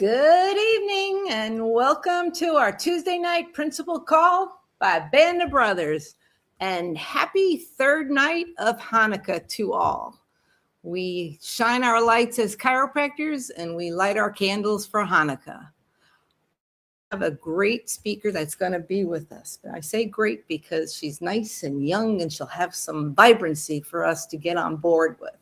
Good evening and welcome to our Tuesday night principal call by Band of Brothers, and happy third night of Hanukkah to all. We shine our lights as chiropractors and we light our candles for Hanukkah. I have a great speaker that's going to be with us. I say great because she's nice and young and she'll have some vibrancy for us to get on board with.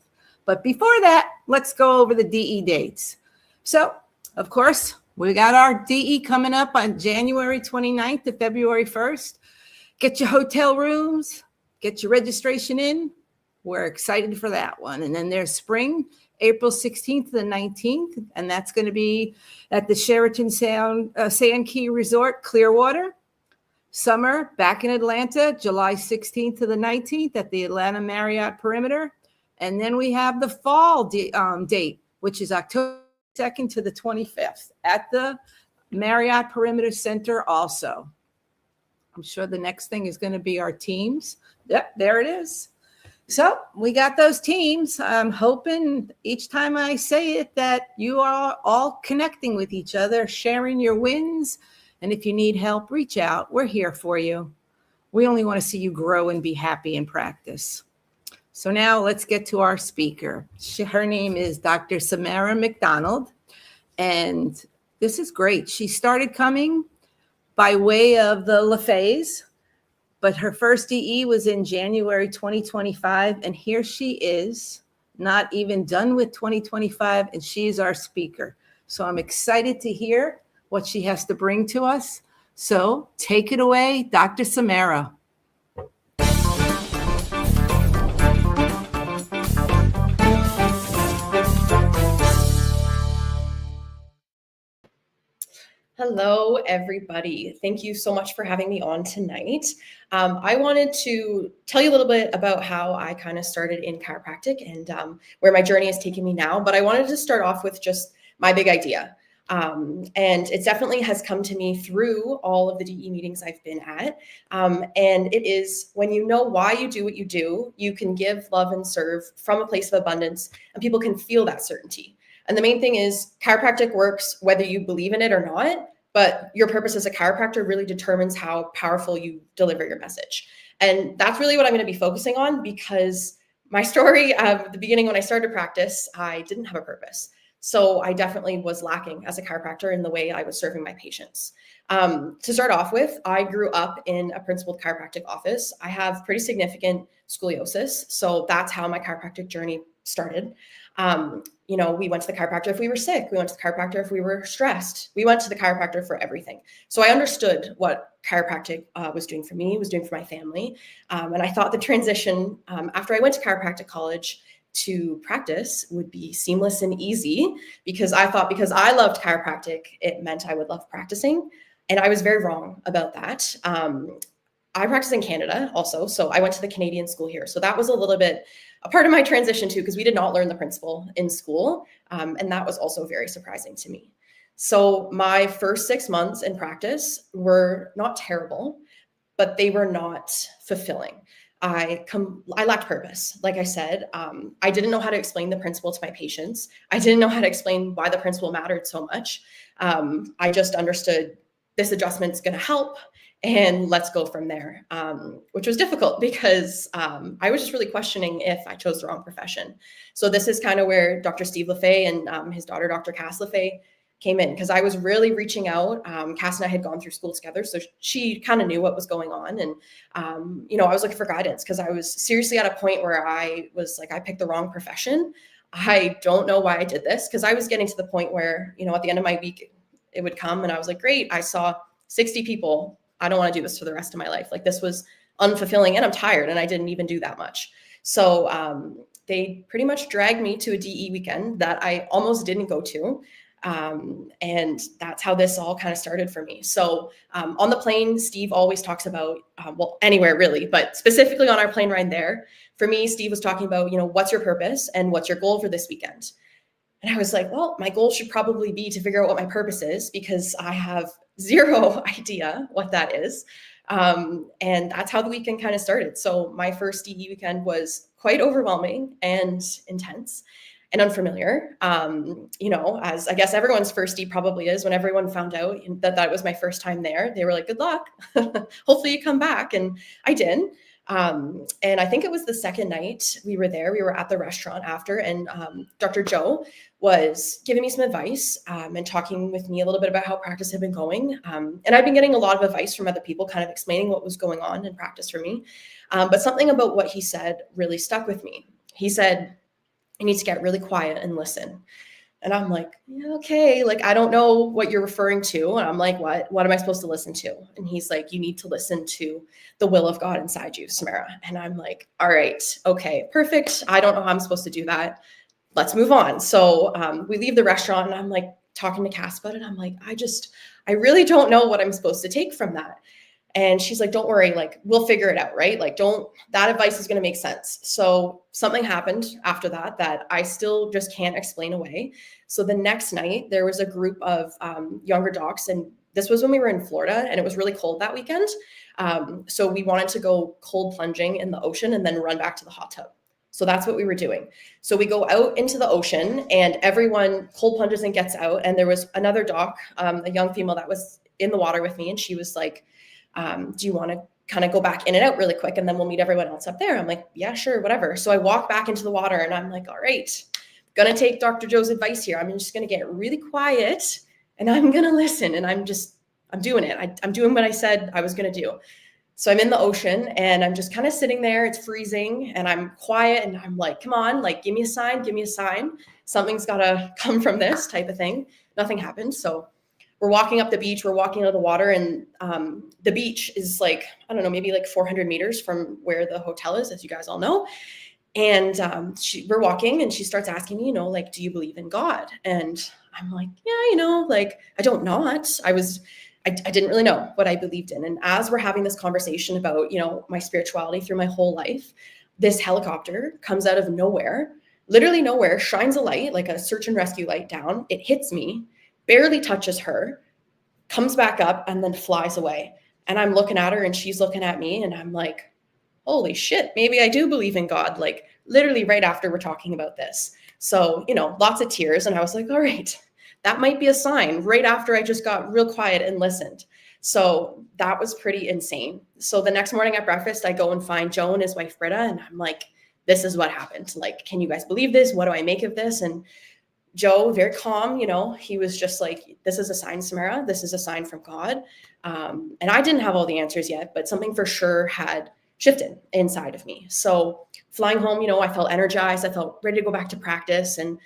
But before that, let's go over the DE dates. So, of course, we got our DE coming up on January 29th to February 1st. Get your hotel rooms, get your registration in. We're excited for that one. And then there's spring, April 16th to the 19th, and that's going to be at the Sheraton Sand Key Resort, Clearwater. Summer, back in Atlanta, July 16th to the 19th at the Atlanta Marriott Perimeter. And then we have the fall date, which is October 2nd to the 25th at the Marriott Perimeter Center also. I'm sure the next thing is going to be our teams. Yep, there it is. So we got those teams. I'm hoping each time I say it that you are all connecting with each other, sharing your wins. And if you need help, reach out. We're here for you. We only want to see you grow and be happy in practice. So now let's get to our speaker. Her name is Dr. Samara MacDonald, and this is great. She started coming by way of the LaFays, but her first DE was in January 2025, and here she is, not even done with 2025, and she's our speaker. So I'm excited to hear what she has to bring to us. So take it away, Dr. Samara. Hello, everybody. Thank you so much for having me on tonight. I wanted to tell you a little bit about how I kind of started in chiropractic and where my journey has taken me now. But I wanted to start off with just my big idea. And it definitely has come to me through all of the DE meetings I've been at. And it is when you know why you do what you do, you can give, love, and serve from a place of abundance, and people can feel that certainty. And the main thing is chiropractic works whether you believe in it or not, but your purpose as a chiropractor really determines how powerful you deliver your message. And that's really what I'm going to be focusing on, because my story at the beginning when I started to practice, I didn't have a purpose. So I definitely was lacking as a chiropractor in the way I was serving my patients. To start off with, I grew up in a principled chiropractic office. I have pretty significant scoliosis, so that's how my chiropractic journey started. We went to the chiropractor if we were sick. We went to the chiropractor if we were stressed. We went to the chiropractor for everything. So I understood what chiropractic was doing for me, was doing for my family. And I thought the transition after I went to chiropractic college to practice would be seamless and easy, because I thought because I loved chiropractic, it meant I would love practicing. And I was very wrong about that. I practice in Canada also, so I went to the Canadian school here. So that was a little bit a part of my transition too, because we did not learn the principle in school. And that was also very surprising to me. So my first 6 months in practice were not terrible, but they were not fulfilling. I lacked purpose. Like I said, I didn't know how to explain the principle to my patients. I didn't know how to explain why the principle mattered so much. I just understood this adjustment's going to help, and let's go from there, which was difficult because I was just really questioning if I chose the wrong profession. So this is kind of where Dr. Steve LaFay and his daughter, Dr. Cass LaFay, came in, because I was really reaching out. Cass and I had gone through school together, so she kind of knew what was going on. And, I was looking for guidance, because I was seriously at a point where I was like, I picked the wrong profession. I don't know why I did this, because I was getting to the point where, at the end of my week, it would come and I was like, great, I saw 60 people. I don't want to do this for the rest of my life. Like, this was unfulfilling, and I'm tired, and I didn't even do that much. So they pretty much dragged me to a DE weekend that I almost didn't go to. And that's how this all kind of started for me. So on the plane, Steve always talks about, anywhere really, but specifically on our plane ride there, for me, Steve was talking about, what's your purpose and what's your goal for this weekend? And I was like, well, my goal should probably be to figure out what my purpose is, because I have zero idea what that is. And that's how the weekend kind of started. So my first DE weekend was quite overwhelming and intense. and unfamiliar. As I guess everyone's firsty probably is when everyone found out that was my first time there. They were like, good luck. Hopefully you come back. And I did. And I think it was the second night we were there. We were at the restaurant after, and Dr. Joe was giving me some advice and talking with me a little bit about how practice had been going. And I'd been getting a lot of advice from other people, kind of explaining what was going on in practice for me. But something about what he said really stuck with me. He said, "You need to get really quiet and listen." And I'm like, yeah, okay, like, I don't know what you're referring to. And I'm like, what am I supposed to listen to? And he's like, you need to listen to the will of God inside you, Samara. And I'm like, all right, okay, perfect. I don't know how I'm supposed to do that. Let's move on. So we leave the restaurant and I'm like talking to Cass about it. I'm like, I really don't know what I'm supposed to take from that. And she's like, don't worry, like, we'll figure it out, right? Like, that advice is going to make sense. So something happened after that I still just can't explain away. So the next night there was a group of younger docs, and this was when we were in Florida and it was really cold that weekend. So we wanted to go cold plunging in the ocean and then run back to the hot tub. So that's what we were doing. So we go out into the ocean and everyone cold plunges and gets out. And there was another doc, a young female that was in the water with me. And she was like, do you want to kind of go back in and out really quick? And then we'll meet everyone else up there. I'm like, yeah, sure, whatever. So I walk back into the water and I'm like, all right, going to take Dr. Joe's advice here. I'm just going to get really quiet and I'm going to listen. And I'm doing it. I'm doing what I said I was going to do. So I'm in the ocean and I'm just kind of sitting there. It's freezing and I'm quiet and I'm like, come on, like, give me a sign, give me a sign. Something's got to come from this type of thing. Nothing happened. So we're walking up the beach, we're walking out of the water, and the beach is like, I don't know, maybe like 400 meters from where the hotel is, as you guys all know. And we're walking and she starts asking me, like, do you believe in God? And I'm like, yeah, like, I don't not. I didn't really know what I believed in. And as we're having this conversation about, my spirituality through my whole life, this helicopter comes out of nowhere, literally nowhere, shines a light, like a search and rescue light down. It hits me, barely touches her, comes back up, and then flies away. And I'm looking at her and she's looking at me and I'm like, holy shit, maybe I do believe in God. Like, literally right after we're talking about this. So, lots of tears. And I was like, all right, that might be a sign, right after I just got real quiet and listened. So that was pretty insane. So the next morning at breakfast, I go and find Joe and his wife, Britta, and I'm like, this is what happened. Like, can you guys believe this? What do I make of this? And Joe, very calm, he was just like, this is a sign, Samara. This is a sign from God. And I didn't have all the answers yet, but something for sure had shifted inside of me. So flying home, I felt energized. I felt ready to go back to practice. And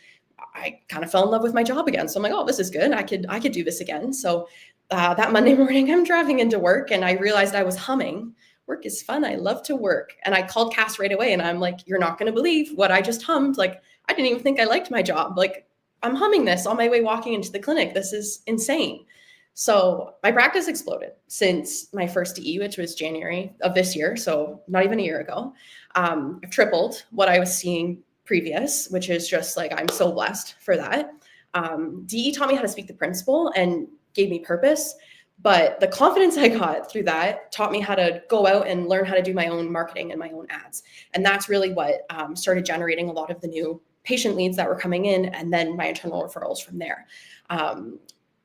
I kind of fell in love with my job again. So I'm like, oh, this is good. I could do this again. So that Monday morning, I'm driving into work and I realized I was humming. Work is fun. I love to work. And I called Cass right away and I'm like, you're not going to believe what I just hummed. Like, I didn't even think I liked my job. Like, I'm humming this on my way walking into the clinic. This is insane. So my practice exploded since my first DE, which was January of this year. So not even a year ago. I've tripled what I was seeing previous, which is just like, I'm so blessed for that. DE taught me how to speak to principal and gave me purpose. But the confidence I got through that taught me how to go out and learn how to do my own marketing and my own ads. And that's really what started generating a lot of the new patient leads that were coming in, and then my internal referrals from there.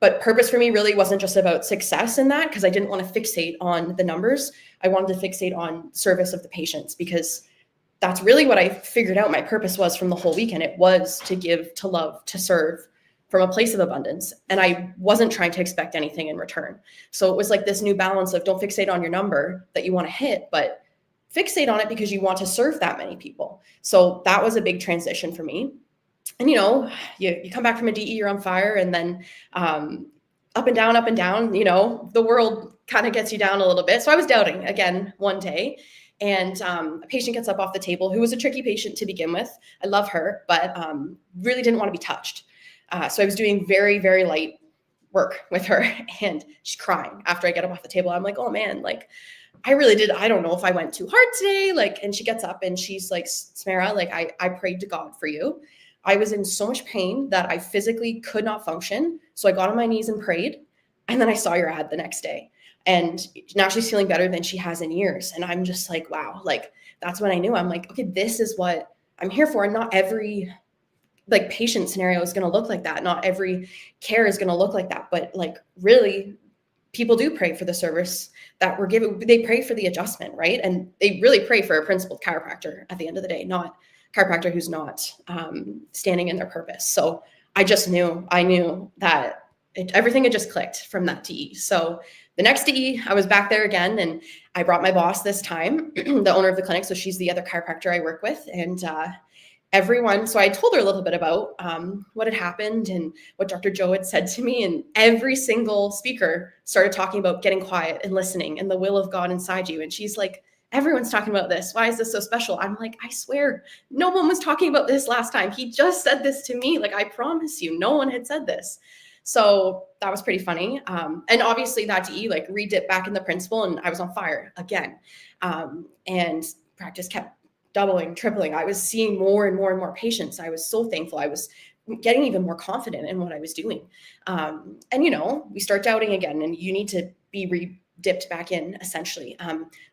But purpose for me really wasn't just about success in that, because I didn't want to fixate on the numbers. I wanted to fixate on service of the patients, because that's really what I figured out my purpose was from the whole weekend. It was to give, to love, to serve from a place of abundance. And I wasn't trying to expect anything in return. So it was like this new balance of, don't fixate on your number that you want to hit, but fixate on it because you want to serve that many people. So that was a big transition for me. And, you come back from a DE, you're on fire, and then up and down, the world kind of gets you down a little bit. So I was doubting again one day, and a patient gets up off the table who was a tricky patient to begin with. I love her, but really didn't want to be touched. So I was doing very, very light work with her, and she's crying after I get up off the table. I'm like, oh man, like, I don't know if I went too hard today. Like, and she gets up and she's like, Samara, like, I prayed to God for you. I was in so much pain that I physically could not function. So I got on my knees and prayed. And then I saw your ad the next day. And now she's feeling better than she has in years. And I'm just like, wow, like, that's when I knew. I'm like, okay, this is what I'm here for. And not every like patient scenario is going to look like that. Not every care is going to look like that, but like really people do pray for the service that we're given. They pray for the adjustment, right? And they really pray for a principled chiropractor at the end of the day, not chiropractor who's not standing in their purpose. So I knew that everything had just clicked from that DE. So the next DE, I was back there again, and I brought my boss this time, the owner of the clinic. So she's the other chiropractor I work with. And everyone, so I told her a little bit about what had happened and what Dr. Joe had said to me. And every single speaker started talking about getting quiet and listening and the will of God inside you. And she's like, everyone's talking about this. Why is this so special? I'm like, I swear, no one was talking about this last time. He just said this to me. Like, I promise you, no one had said this. So that was pretty funny. And obviously that DE like re-dipped back in the principle, and I was on fire again. And practice kept doubling, tripling. I was seeing more and more and more patients. I was so thankful. I was getting even more confident in what I was doing. And, you know, we start doubting again, and you need to be re-dipped back in essentially.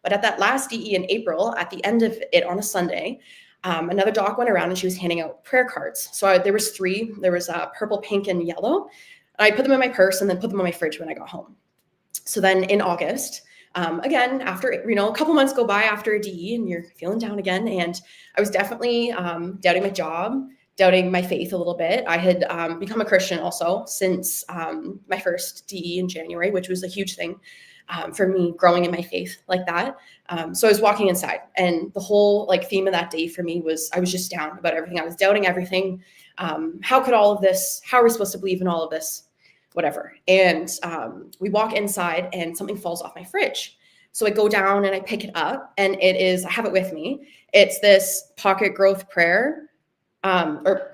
But at that last DE in April, at the end of it on a Sunday, another doc went around and she was handing out prayer cards. So there was 3, there was purple, pink, and yellow. I put them in my purse and then put them on my fridge when I got home. So then in August, again, after, you know, a couple months go by after a DE and you're feeling down again. And I was definitely doubting my job, doubting my faith a little bit. I had become a Christian also since my first DE in January, which was a huge thing for me growing in my faith like that. So I was walking inside, and the whole like theme of that day for me was I was just down about everything. I was doubting everything. How could all of this, how are we supposed to believe in all of this? Whatever. And we walk inside and something falls off my fridge. So I go down and I pick it up, and it is, I have it with me. It's this pocketbook prayer for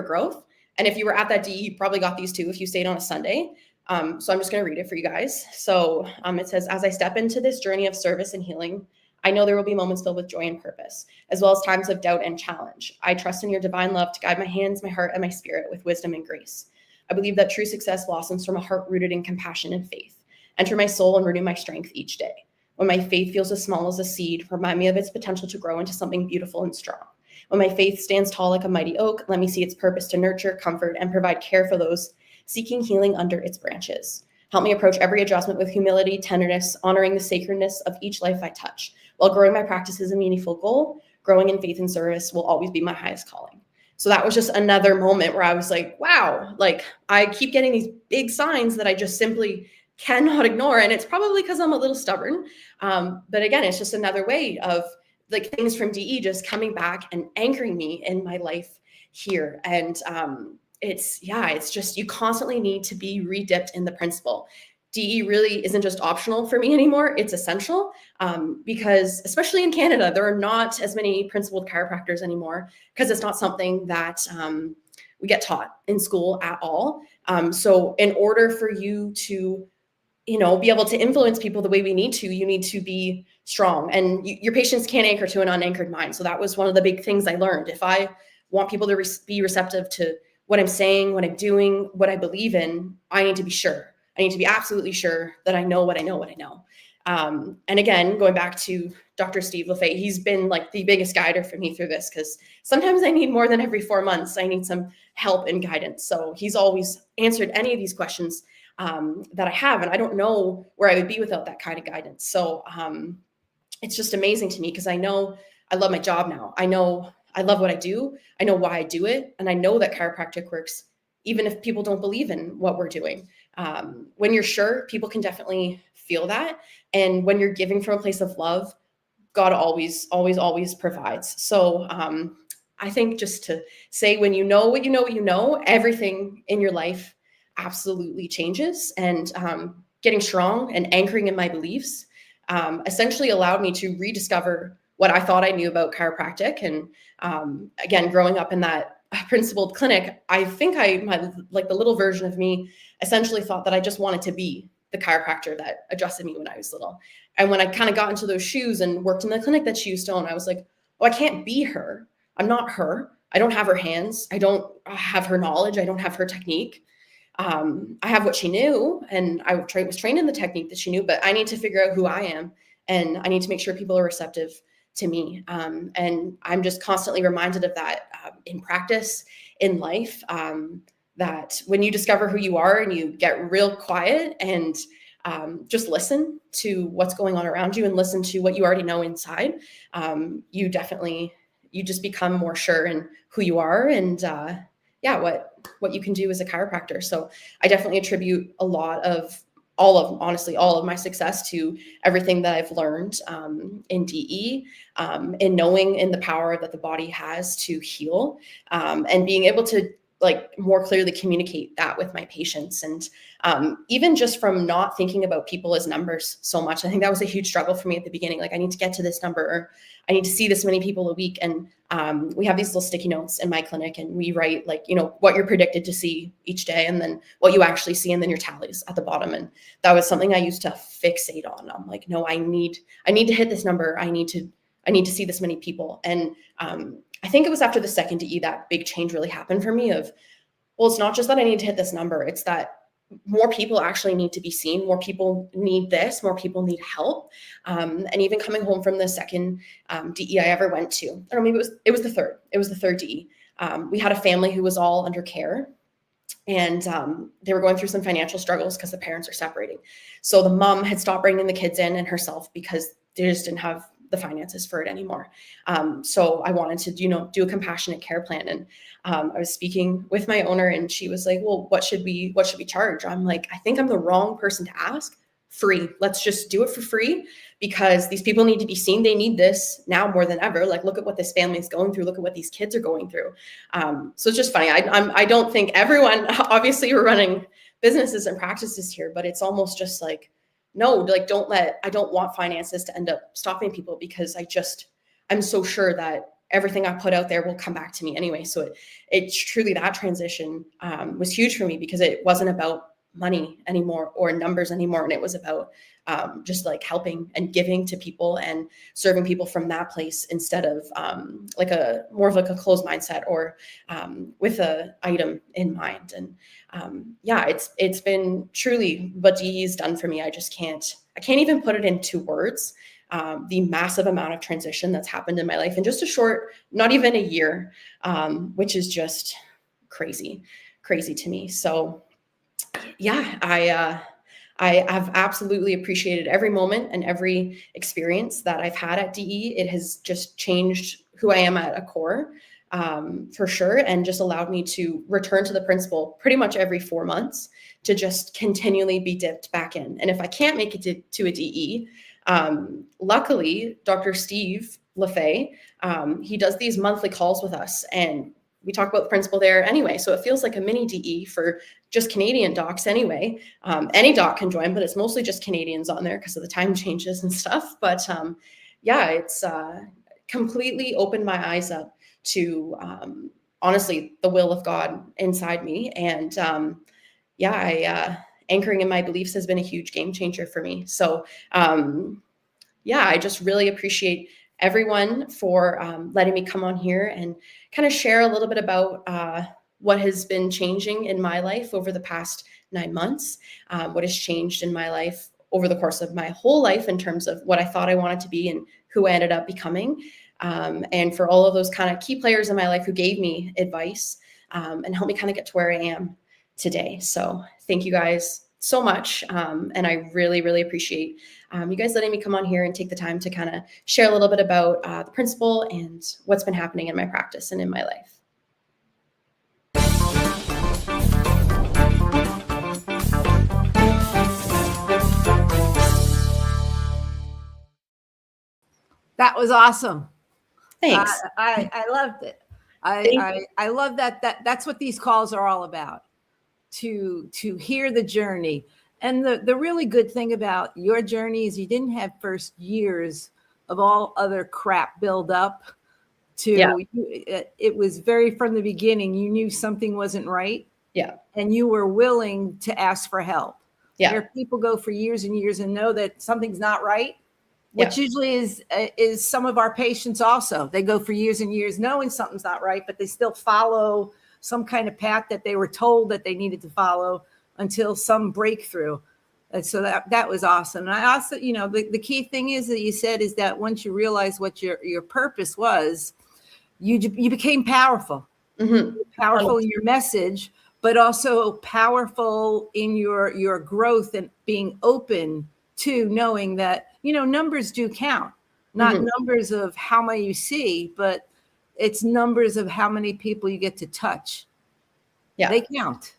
growth. And if you were at that DE, you probably got these too if you stayed on a Sunday. So I'm just going to read it for you guys. So it says, as I step into this journey of service and healing, I know there will be moments filled with joy and purpose, as well as times of doubt and challenge. I trust in your divine love to guide my hands, my heart, and my spirit with wisdom and grace. I believe that true success blossoms from a heart rooted in compassion and faith. Enter my soul and renew my strength each day. When my faith feels as small as a seed, remind me of its potential to grow into something beautiful and strong. When my faith stands tall like a mighty oak, let me see its purpose to nurture, comfort, and provide care for those seeking healing under its branches. Help me approach every adjustment with humility, tenderness, honoring the sacredness of each life I touch. While growing my practice is a meaningful goal, growing in faith and service will always be my highest calling. So that was just another moment where I was like, wow, like I keep getting these big signs that I just simply cannot ignore. And it's probably because I'm a little stubborn. But again, it's just another way of like things from DE just coming back and anchoring me in my life here. And it's just, you constantly need to be re-dipped in the principle. DE really isn't just optional for me anymore. It's essential because especially in Canada, there are not as many principled chiropractors anymore because it's not something that we get taught in school at all. So in order for you to, you know, be able to influence people the way we need to, you need to be strong, and your patients can't anchor to an unanchored mind. So that was one of the big things I learned. If I want people to be receptive to what I'm saying, what I'm doing, what I believe in, I need to be sure. I need to be absolutely sure that I know what I know. And again, going back to Dr. Steve Lafay, he's been like the biggest guider for me through this, because sometimes I need more than every 4 months. I need some help and guidance. So he's always answered any of these questions that I have. And I don't know where I would be without that kind of guidance. So it's just amazing to me because I know I love my job now. I know I love what I do. I know why I do it. And I know that chiropractic works, even if people don't believe in what we're doing. When you're sure, people can definitely feel that. And when you're giving from a place of love, God always provides. So I think just to say, when you know what you know, everything in your life absolutely changes. And getting strong and anchoring in my beliefs essentially allowed me to rediscover what I thought I knew about chiropractic. And again, growing up in that principled clinic, I think like the little version of me essentially thought that I just wanted to be the chiropractor that adjusted me when I was little. And when I kind of got into those shoes and worked in the clinic that she used to own, I was like, oh, I can't be her. I'm not her. I don't have her hands. I don't have her knowledge. I don't have her technique. I have what she knew, and I was trained in the technique that she knew, but I need to figure out who I am, and I need to make sure people are receptive to me. And I'm just constantly reminded of that in practice, in life, that when you discover who you are and you get real quiet and just listen to what's going on around you and listen to what you already know inside, you just become more sure in who you are and what you can do as a chiropractor. So I definitely attribute a lot of honestly all of my success to everything that I've learned in DE, in knowing in the power that the body has to heal, and being able to like more clearly communicate that with my patients. And even just from not thinking about people as numbers so much, I think that was a huge struggle for me at the beginning. Like, I need to get to this number, or I need to see this many people a week. And we have these little sticky notes in my clinic, and we write like, what you're predicted to see each day, and then what you actually see, and then your tallies at the bottom. And that was something I used to fixate on. I'm like, no, I need to hit this number. I need to see this many people. And I think it was after the second DE that big change really happened for me of, well, it's not just that I need to hit this number. It's that more people actually need to be seen. More people need this. More people need help. And even coming home from the second DE I ever went to, I don't know, maybe it was the third. It was the third DE. We had a family who was all under care, and they were going through some financial struggles because the parents are separating. So the mom had stopped bringing the kids in and herself because they just didn't have the finances for it anymore. So I wanted to, do a compassionate care plan. And I was speaking with my owner, and she was like, well, what should we charge? I'm like, I think I'm the wrong person to ask. Free. Let's just do it for free, because these people need to be seen. They need this now more than ever. Like, look at what this family is going through. Look at what these kids are going through. So it's just funny. I don't think everyone, obviously we're running businesses and practices here, but it's almost just like, no, like I don't want finances to end up stopping people, because I'm so sure that everything I put out there will come back to me anyway. So it's truly, that transition was huge for me, because it wasn't about money anymore or numbers anymore. And it was about just like helping and giving to people and serving people from that place, instead of like more of like a closed mindset, or with a item in mind. And it's been truly what DE's done for me. I can't even put it into words. The massive amount of transition that's happened in my life in just a short, not even a year, which is just crazy to me. So yeah, I have absolutely appreciated every moment and every experience that I've had at DE. It has just changed who I am at a core, for sure, and just allowed me to return to the principal pretty much every 4 months, to just continually be dipped back in. And if I can't make it to a DE, luckily, Dr. Steve LaFay, he does these monthly calls with us, and we talk about the principal there anyway. So it feels like a mini DE for just Canadian docs anyway. Any doc can join, but it's mostly just Canadians on there because of the time changes and stuff. But it's completely opened my eyes up to honestly the will of God inside me. And anchoring in my beliefs has been a huge game changer for me. So I just really appreciate everyone for letting me come on here and kind of share a little bit about what has been changing in my life over the past 9 months, what has changed in my life over the course of my whole life in terms of what I thought I wanted to be and who I ended up becoming. And for all of those kind of key players in my life who gave me advice and helped me kind of get to where I am today. So thank you guys so much. And I really, really appreciate you guys letting me come on here and take the time to kind of share a little bit about the principal and what's been happening in my practice and in my life. That was awesome. Thanks. I loved it. I love that's what these calls are all about, to hear the journey. And the really good thing about your journey is you didn't have first years of all other crap build up it was very from the beginning, you knew something wasn't right. Yeah. And you were willing to ask for help. Yeah. Where people go for years and years and know that something's not right, which usually is some of our patients also. They go for years and years knowing something's not right, but they still follow some kind of path that they were told that they needed to follow until some breakthrough. And so that was awesome. And I also, the key thing is that you said is that once you realize what your purpose was, you became powerful. Mhm. Powerful in your message, but also powerful in your growth and being open to knowing that, numbers do count, not Mhm. numbers of how many you see, but it's numbers of how many people you get to touch. Yeah. They count.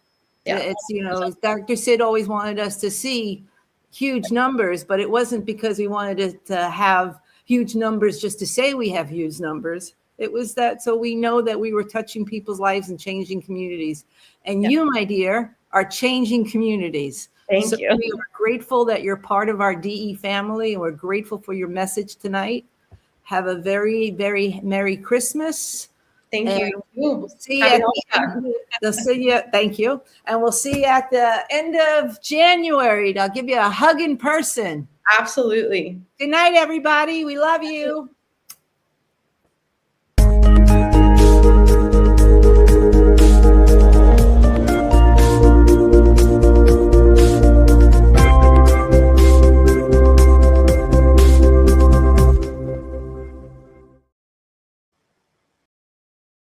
Yeah. It's, Dr. Sid always wanted us to see huge numbers, but it wasn't because we wanted to have huge numbers just to say we have huge numbers. It was that so we know that we were touching people's lives and changing communities. And Yeah. you, my dear, are changing communities. Thank So you. we are grateful that you're part of our DE family, and we're grateful for your message tonight. Have a very, very Merry Christmas. Thank And you. we'll see you Happy at the end. They'll see you. Thank you. And we'll see you at the end of January. I'll give you a hug in person. Absolutely. Good night, everybody. We love you.